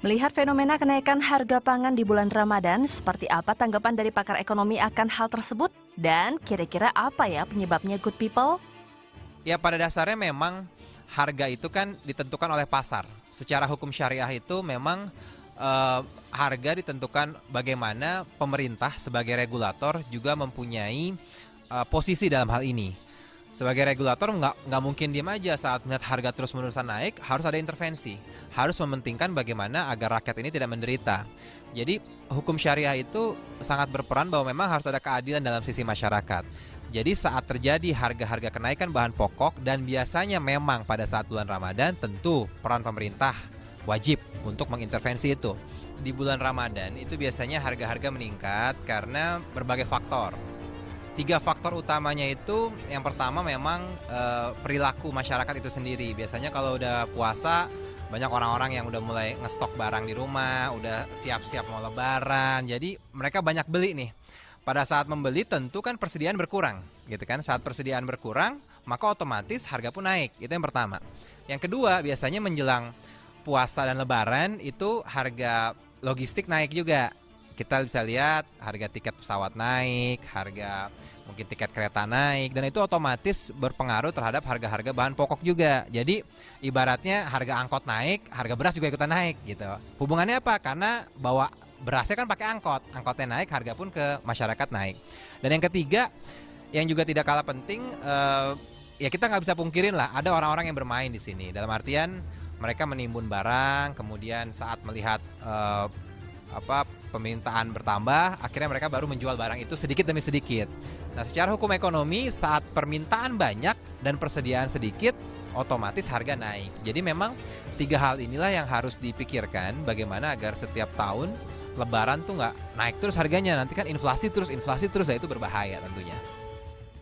Melihat fenomena kenaikan harga pangan di bulan Ramadan, seperti apa tanggapan dari pakar ekonomi akan hal tersebut? Dan kira-kira apa ya penyebabnya, good people? Ya, pada dasarnya memang harga itu kan ditentukan oleh pasar. Secara hukum syariah itu memang harga ditentukan bagaimana pemerintah sebagai regulator juga mempunyai posisi dalam hal ini. Sebagai regulator nggak mungkin diam aja saat melihat harga terus-menerus naik, harus ada intervensi. Harus mementingkan bagaimana agar rakyat ini tidak menderita. Jadi hukum syariah itu sangat berperan bahwa memang harus ada keadilan dalam sisi masyarakat. Jadi saat terjadi harga-harga kenaikan bahan pokok dan biasanya memang pada saat bulan Ramadan, tentu peran pemerintah wajib untuk mengintervensi itu. Di bulan Ramadan itu biasanya harga-harga meningkat karena berbagai faktor. 3 faktor utamanya itu, yang pertama memang perilaku masyarakat itu sendiri. Biasanya kalau udah puasa, banyak orang-orang yang udah mulai ngestok barang di rumah, udah siap-siap mau lebaran. Jadi mereka banyak beli nih. Pada saat membeli tentu kan persediaan berkurang, gitu kan? Saat persediaan berkurang, maka otomatis harga pun naik. Itu yang pertama. Yang kedua, biasanya menjelang puasa dan lebaran itu harga logistik naik juga. Kita bisa lihat harga tiket pesawat naik, harga mungkin tiket kereta naik, dan itu otomatis berpengaruh terhadap harga-harga bahan pokok juga. Jadi ibaratnya harga angkot naik, harga beras juga ikutan naik gitu. Hubungannya apa? Karena bawa berasnya kan pakai angkot, angkotnya naik, harga pun ke masyarakat naik. Dan yang ketiga, yang juga tidak kalah penting, ya kita nggak bisa pungkirin lah, ada orang-orang yang bermain di sini. Dalam artian mereka menimbun barang, kemudian saat melihat permintaan bertambah, akhirnya mereka baru menjual barang itu sedikit demi sedikit. Nah, secara hukum ekonomi saat permintaan banyak dan persediaan sedikit, otomatis harga naik. Jadi memang 3 hal inilah yang harus dipikirkan bagaimana agar setiap tahun lebaran tuh nggak naik terus harganya. Nanti kan inflasi terus, ya itu berbahaya tentunya.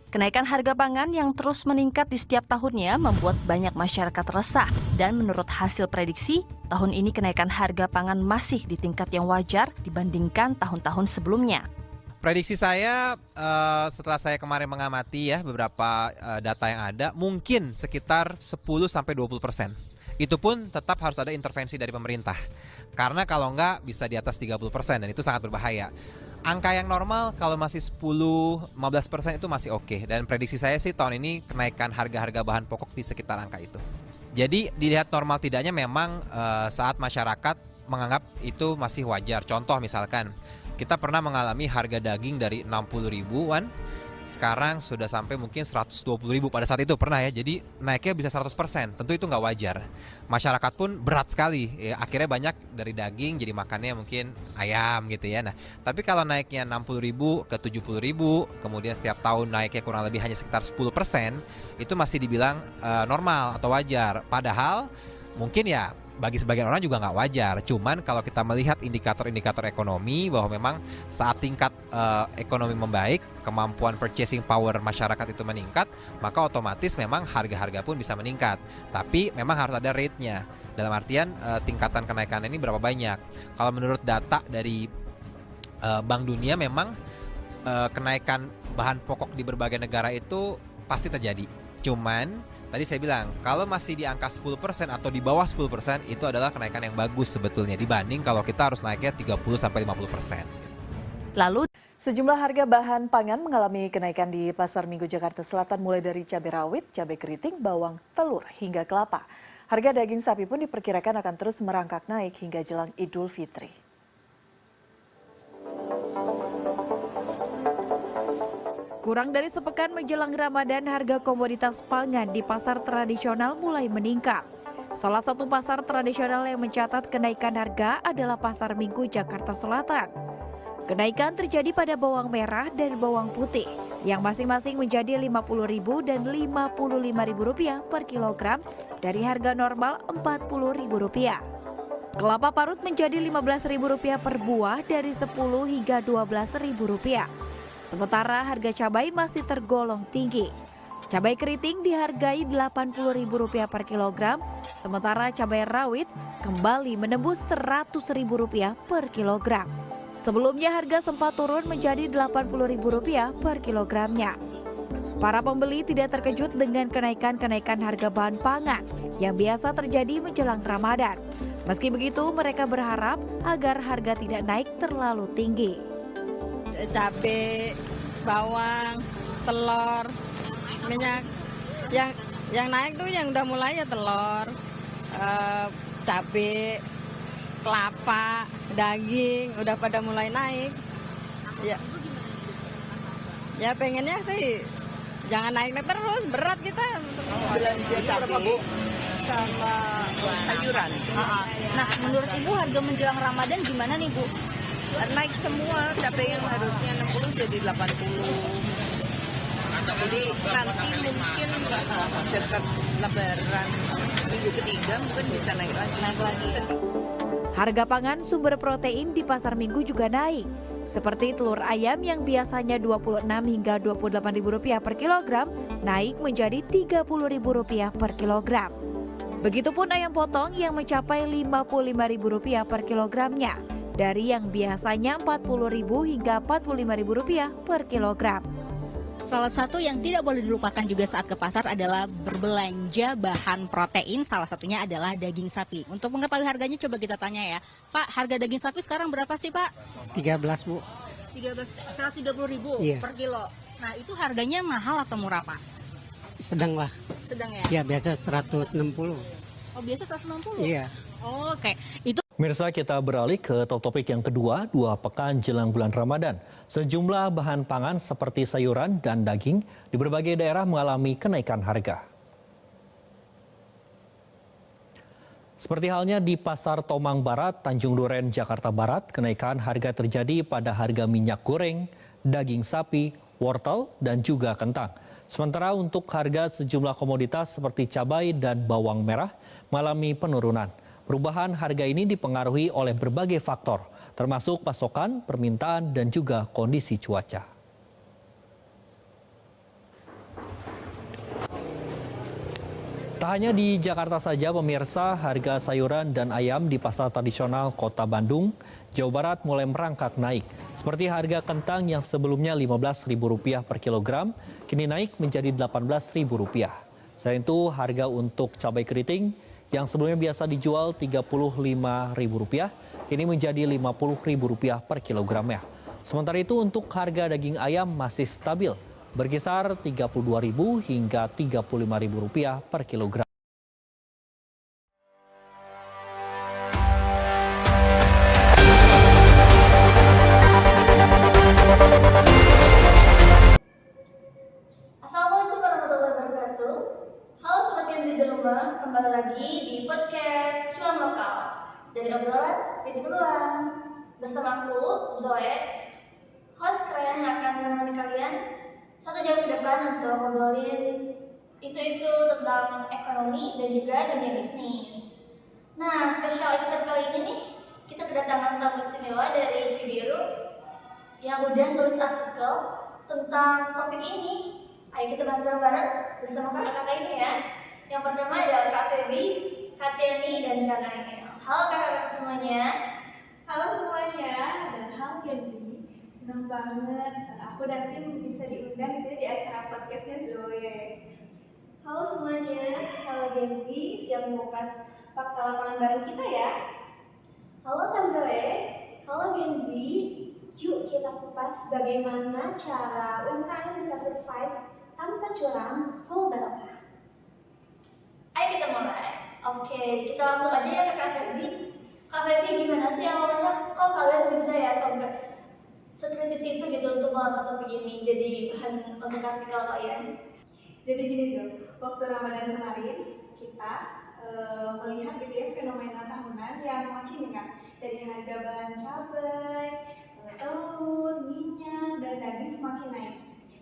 Kenaikan harga pangan yang terus meningkat di setiap tahunnya membuat banyak masyarakat resah. Dan menurut hasil prediksi, tahun ini kenaikan harga pangan masih di tingkat yang wajar dibandingkan tahun-tahun sebelumnya. Prediksi saya setelah saya kemarin mengamati ya beberapa data yang ada, mungkin sekitar 10-20%. Itu pun tetap harus ada intervensi dari pemerintah. Karena kalau enggak bisa di atas 30% dan itu sangat berbahaya. Angka yang normal kalau masih 10-15% itu masih oke. Dan prediksi saya sih tahun ini kenaikan harga-harga bahan pokok di sekitar angka itu. Jadi dilihat normal tidaknya memang saat masyarakat menganggap itu masih wajar. Contoh misalkan kita pernah mengalami harga daging dari 60 ribuan, sekarang sudah sampai mungkin 120 ribu pada saat itu pernah ya. Jadi naiknya bisa 100%, tentu itu nggak wajar. Masyarakat pun berat sekali, ya, akhirnya banyak dari daging jadi makannya mungkin ayam gitu ya. Nah, tapi kalau naiknya 60 ribu ke 70 ribu, kemudian setiap tahun naiknya kurang lebih hanya sekitar 10%, itu masih dibilang normal atau wajar. Padahal mungkin ya bagi sebagian orang juga nggak wajar. Cuman kalau kita melihat indikator-indikator ekonomi bahwa memang saat tingkat ekonomi membaik, kemampuan purchasing power masyarakat itu meningkat, maka otomatis memang harga-harga pun bisa meningkat. Tapi memang harus ada rate-nya. Dalam artian tingkatan kenaikan ini berapa banyak. Kalau menurut data dari Bank Dunia memang kenaikan bahan pokok di berbagai negara itu pasti terjadi. Cuman tadi saya bilang, kalau masih di angka 10% atau di bawah 10%, itu adalah kenaikan yang bagus sebetulnya dibanding kalau kita harus naiknya 30-50%. Lalu, sejumlah harga bahan pangan mengalami kenaikan di Pasar Minggu Jakarta Selatan mulai dari cabai rawit, cabai keriting, bawang, telur, hingga kelapa. Harga daging sapi pun diperkirakan akan terus merangkak naik hingga jelang Idul Fitri. Kurang dari sepekan menjelang Ramadan, harga komoditas pangan di pasar tradisional mulai meningkat. Salah satu pasar tradisional yang mencatat kenaikan harga adalah Pasar Minggu Jakarta Selatan. Kenaikan terjadi pada bawang merah dan bawang putih, yang masing-masing menjadi Rp50.000 dan Rp55.000 per kilogram dari harga normal Rp40.000. Kelapa parut menjadi Rp15.000 per buah dari Rp10 hingga Rp12.000. Sementara harga cabai masih tergolong tinggi. Cabai keriting dihargai Rp80.000 per kilogram, sementara cabai rawit kembali menembus Rp100.000 per kilogram. Sebelumnya harga sempat turun menjadi Rp80.000 per kilogramnya. Para pembeli tidak terkejut dengan kenaikan harga bahan pangan yang biasa terjadi menjelang Ramadan. Meski begitu, mereka berharap agar harga tidak naik terlalu tinggi. Cabai, bawang, telur, minyak. Yang naik tuh yang udah mulai ya telur, cabai, kelapa, daging, udah pada mulai naik. Ya pengennya sih jangan naik terus, berat kita. Belanja cabai Bu sama sayuran. Nah, menurut Ibu harga menjelang Ramadan gimana nih, Bu? Naik semua, cabai yang harusnya 60 jadi 80. Jadi nanti mungkin dekat Lebaran minggu ketiga mungkin bisa naik lagi. Harga pangan sumber protein di pasar Minggu juga naik. Seperti telur ayam yang biasanya Rp26 hingga Rp28.000 per kilogram, naik menjadi Rp30.000 per kilogram. Begitupun ayam potong yang mencapai Rp55.000 per kilogramnya, dari yang biasanya Rp40.000 hingga Rp45.000 per kilogram. Salah satu yang tidak boleh dilupakan juga saat ke pasar adalah berbelanja bahan protein, salah satunya adalah daging sapi. Untuk mengetahui harganya coba kita tanya ya. Pak, harga daging sapi sekarang berapa sih Pak? 13 Bu. 130.000 Iya. per kilo. Nah, itu harganya mahal atau murah Pak? Sedang lah. Sedang ya? Ya biasa 160. Oh, biasa 160? Iya. Oh, oke. Itu Mirsa, kita beralih ke topik yang kedua, 2 pekan jelang bulan Ramadan. Sejumlah bahan pangan seperti sayuran dan daging di berbagai daerah mengalami kenaikan harga. Seperti halnya di Pasar Tomang Barat, Tanjung Duren, Jakarta Barat, kenaikan harga terjadi pada harga minyak goreng, daging sapi, wortel, dan juga kentang. Sementara untuk harga sejumlah komoditas seperti cabai dan bawang merah mengalami penurunan. Perubahan harga ini dipengaruhi oleh berbagai faktor, termasuk pasokan, permintaan, dan juga kondisi cuaca. Tak hanya di Jakarta saja, pemirsa, harga sayuran dan ayam di pasar tradisional Kota Bandung, Jawa Barat mulai merangkak naik. Seperti harga kentang yang sebelumnya Rp15.000 per kilogram, kini naik menjadi Rp18.000. Selain itu, harga untuk cabai keriting yang sebelumnya biasa dijual Rp35.000, kini menjadi Rp50.000 per kilogramnya. Sementara itu untuk harga daging ayam masih stabil, berkisar Rp32.000 hingga Rp35.000 per kilogram. Assalamualaikum warahmatullahi wabarakatuh. Halo Sobat Gen Z di rumah, kembali lagi di podcast Cuan Lokal dari obrolan titik peluang. Bersama aku, Zoe, host keren yang akan menemani kalian 1 jam ke depan untuk ngobrolin isu-isu tentang ekonomi dan juga dunia bisnis. Nah, spesial episode kali ini nih, kita kedatangan tamu istimewa dari Cibiru yang udah nulis artikel tentang topik ini. Ayo kita bahas bareng-bareng bersama kakak-kakak ini ya. Yang pertama ada Kak Feby, Kak Tiani, dan Kak Nainel. Halo kakak-kakak semuanya. Halo semuanya, dan halo Gen Z. Senang banget aku dan tim bisa diundang gitu ya di acara podcastnya Zoe. Halo semuanya, halo Gen Z, siap mengupas fakta lapangan bareng kita ya. Halo Kak Zoe, halo Gen Z. Yuk kita kupas bagaimana cara UMKM bisa survive tanpa curang full barokah. Ayo kita mulai. Oke, kita langsung aja ya ke Kak Feby. Kak Feby, gimana sih awalnya kok kalian bisa ya sampai sekritis itu gitu untuk mengangkat topik ini jadi bahan untuk artikel kalian? Jadi gini Zo, waktu Ramadan kemarin kita melihat gitu ya fenomena tahunan yang makin meningkat dari harga bahan cabai, telur, minyak, dan daging semakin naik.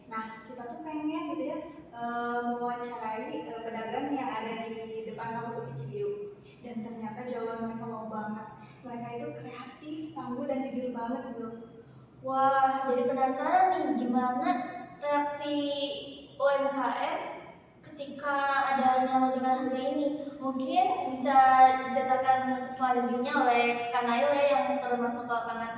Nah, kita tuh pengen gitu ya mewawancarai pedagang yang ada di depan kampus UPI Cibiru. Dan ternyata jawaban mereka wow banget. Mereka itu kreatif, tangguh, dan jujur banget Zul. Wah, jadi penasaran nih gimana reaksi UMKM ketika adanya lonjakan harga ini. Mungkin bisa diceritakan selanjutnya oleh Kak Nail ya yang termasuk ke lapangan.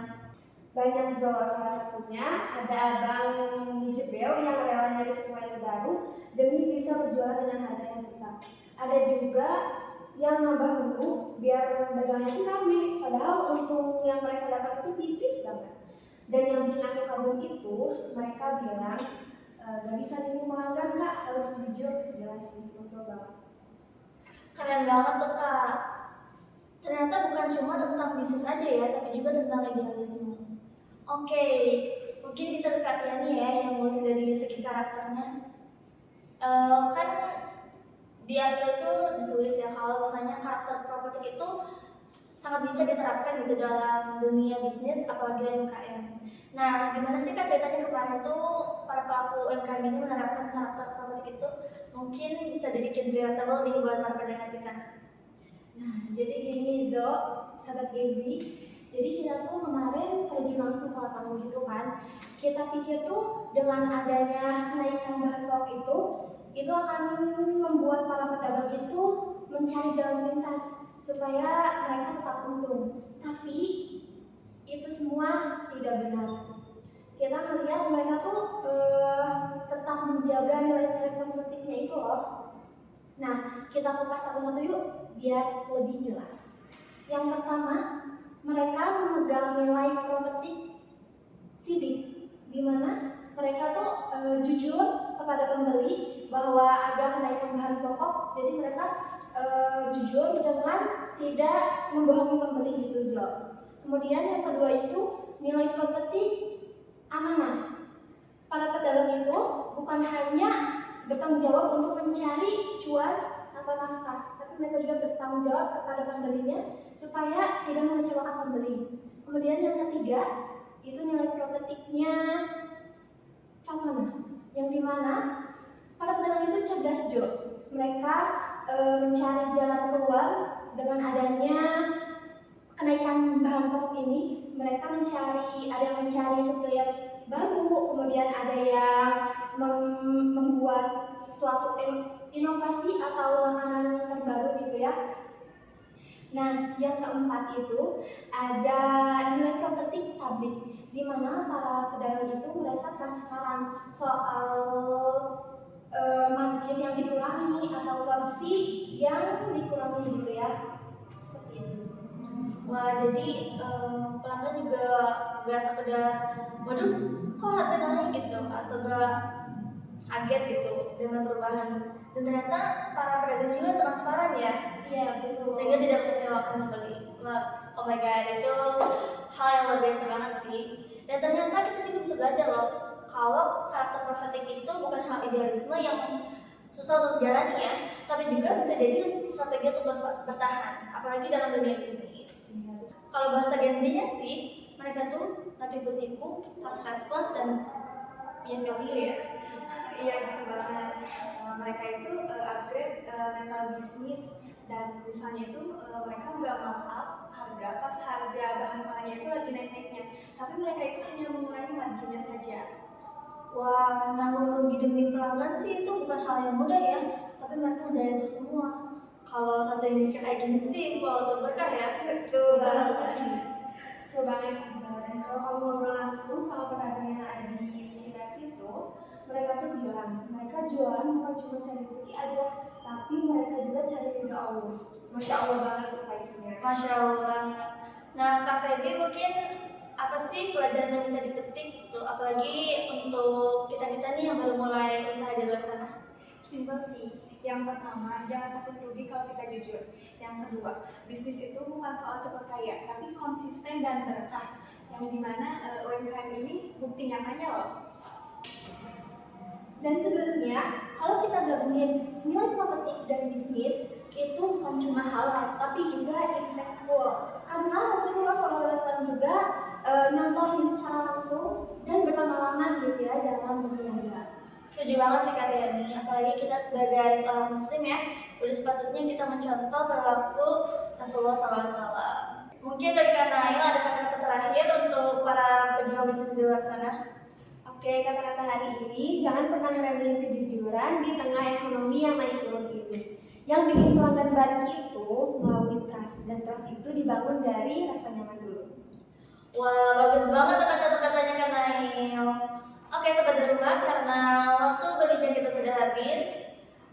Banyak Zo, salah satunya ada abang di Jebel yang rela nyari supplier baru demi bisa berjualan dengan harga yang tetap. Ada juga yang nambah menu biar dagangnya itu rame, padahal untung yang mereka dapat itu tipis banget. Dan yang bikin aku kagum itu mereka bilang gak bisa nipu pelanggan kak, harus jujur. Jelas sih, betul banget. Keren banget tuh kak. Ternyata bukan cuma tentang bisnis aja ya, tapi juga tentang idealisme. Oke, mungkin kita ke Kak Tiani ya, yang mulai dari segi karakternya. Kan di artikel itu ditulis ya kalau misalnya karakter properti itu sangat bisa diterapkan gitu dalam dunia bisnis, apalagi UMKM. Nah, gimana sih kak ceritanya kemarin tuh para pelaku UMKM ini menerapkan karakter properti itu? Mungkin bisa dibikin relatable nih buat para pendengar kita. Nah, jadi gini Zo, sahabat Genzi. Jadi kita tuh kemarin terjun langsung ke lapangan gitu kan. Kita pikir tuh dengan adanya kenaikan bahan pokok itu akan membuat para pedagang itu mencari jalan pintas supaya mereka tetap untung. Tapi itu semua tidak benar. Kita melihat mereka tuh tetap menjaga nilai-nilai pemetiknya itu loh. Nah, kita kupas satu-satu yuk biar lebih jelas. Yang pertama, mereka memegang nilai properti sidik, di mana mereka tuh jujur kepada pembeli bahwa ada kenaikan bahan pokok, jadi mereka jujur dengan tidak membohongi pembeli gitu Zo. Kemudian yang kedua itu nilai properti amanah. Para pedagang itu bukan hanya bertanggung jawab untuk mencari cuan atau nafkah, tapi mereka juga bertanggung jawab kepada pembelinya supaya tidak mengecewakan pembeli. Kemudian yang ketiga itu nilai propertinya fatona, yang dimana para pedagang itu cerdas Jo. Mereka mencari jalan keluar dengan adanya kenaikan bahan pokok ini. Mereka ada yang mencari supplier baru, kemudian ada yang membuat suatu inovasi atau makanan terbaru gitu ya. Nah, yang keempat itu ada nilai properti publik, di mana para pedagang itu mereka transparan soal margin yang dikurangi atau porsi yang dikurangi gitu ya. Seperti itu. Wah, jadi pelanggan juga gak sekedar waduh kok harga naik gitu atau gak kaget gitu dengan perubahan, dan ternyata para pedagang juga transparan ya. Iya betul. Sehingga tidak mengecewakan pembeli. Oh my god, itu hal yang luar biasa banget sih. Dan ternyata kita juga bisa belajar loh kalau karakter profetik itu bukan hal idealisme yang susah untuk dijalani ya, tapi juga bisa jadi strategi untuk bertahan, apalagi dalam dunia bisnis. Kalau bahasa Gen Z-nya sih, mereka tuh nggak tipu-tipu, fast response dan punya value ya. Iya bisa banget. Mereka itu upgrade mental bisnis, dan misalnya itu mereka nggak markup harga pas harga bahan pangannya itu lagi naik-naiknya, tapi mereka itu hanya mengurangi marginnya saja. Wah, nanggung rugi demi pelanggan sih itu bukan hal yang mudah ya, tapi mereka ngejalan itu semua. Kalau satu Indonesia kayak gini sih, kalau berkah ya. Betul banget. Betul banget sih. Dan kalau kamu ngobrol langsung sama pedagang yang ada di sekitar situ, mereka tuh bilang mereka jualan bukan cuma cari rezeki aja, tapi mereka juga cari ridho Allah. Masya Allah banget sih. Masya Allah banget. Nah, Kak Feby mungkin apa sih pelajaran yang bisa dipetik gitu, apalagi untuk kita nih yang baru mulai usaha di luar sana? Simpel sih. Yang pertama, jangan takut rugi kalau kita jujur. Yang kedua, bisnis itu bukan soal cepat kaya, tapi konsisten dan berkah. Yang dimana UMKM ini bukti nyatanya loh. Dan sebenarnya, kalau kita gabungin nilai properti dan bisnis, itu bukan cuma halal, tapi juga impactful. Karena Rasulullah SAW juga nyontohin secara langsung dan berpengalaman gitu ya dalam berniaga. Setuju banget sih Kak Tiani, apalagi kita sebagai seorang muslim ya, udah sepatutnya kita mencontoh perilaku Rasulullah SAW. Mungkin dari Kak Nail ada kata-kata terakhir untuk para pejuang bisnis di luar sana? Oke, kata-kata hari ini, jangan pernah ngeremehin kejujuran di tengah ekonomi yang naik turun ini. Yang bikin pelanggan balik itu melalui trust, dan trust itu dibangun dari rasa nyaman dulu. Wah, bagus banget tuh kata-katanya Kak Nail. Oke sobat di rumah, karena waktu berbincang kita sudah habis,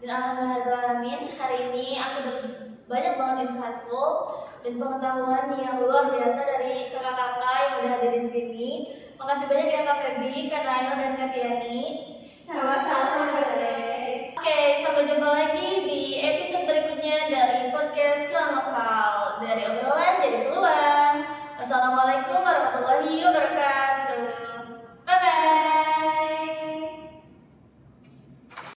dan alhamdulillah hari ini aku banyak banget insightful dan pengetahuan yang luar biasa dari kakak-kakak yang udah hadir di sini. Makasih banyak ya Kak Feby, Kak Nail, dan Kak Tiani. Sama-sama, Oke, sampai jumpa lagi